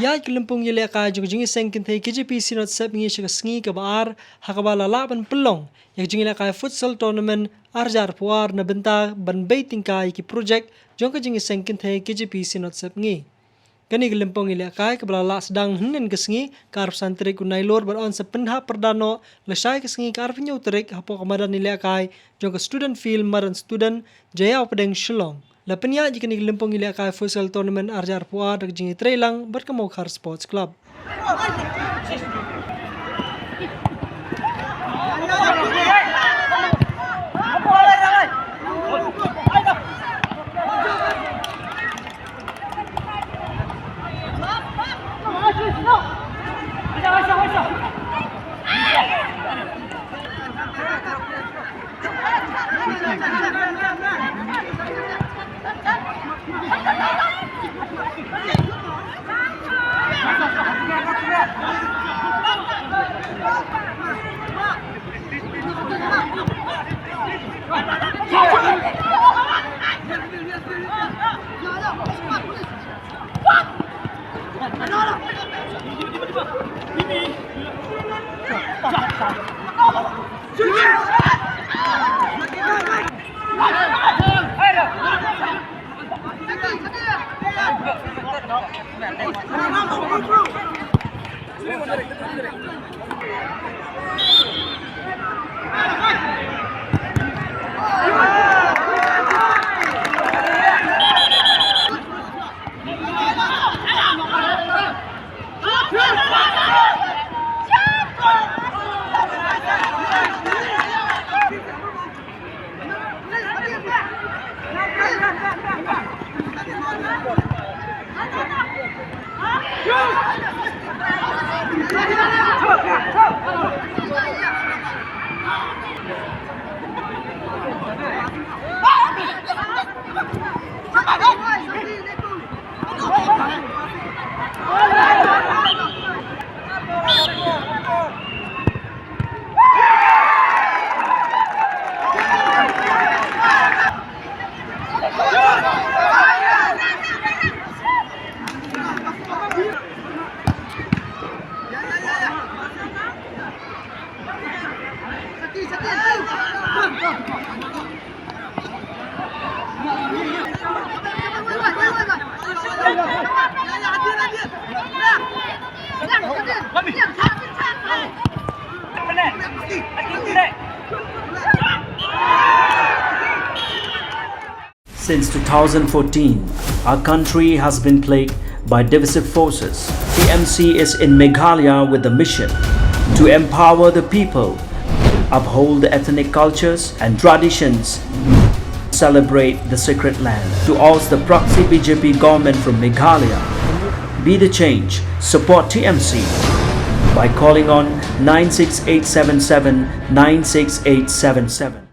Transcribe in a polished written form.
Iaid Jingialehkai juga Jingialehkai kintai KJP sinot sep ngi shaka Sngi kabar hakabala laban pelong yak Jingialehkai Futsal tournament arjar puar na benta ban baitingkai ki project jongka Jingialehkai kintai KJP sinot sep ngi. Kani gelimpong Jingialehkai kabala la sedang henen ke Sngi karp santrik unai lor beron sependha perdano lesai ke Sngi karp nyau terik hapo kamadan Jingialehkai jongka student film maran student jaya pedeng Shillong. Lapenya jika ni gelimpong Jingialehkai Futsal tournament arjar puar dak jingi trailang berkemau khar sports club. Since 2014, our country has been plagued by divisive forces. TMC is in Meghalaya with the mission to empower the people, uphold the ethnic cultures and traditions, celebrate the sacred land. To oust the proxy BJP government from Meghalaya, be the change, support TMC by calling on 96877 96877.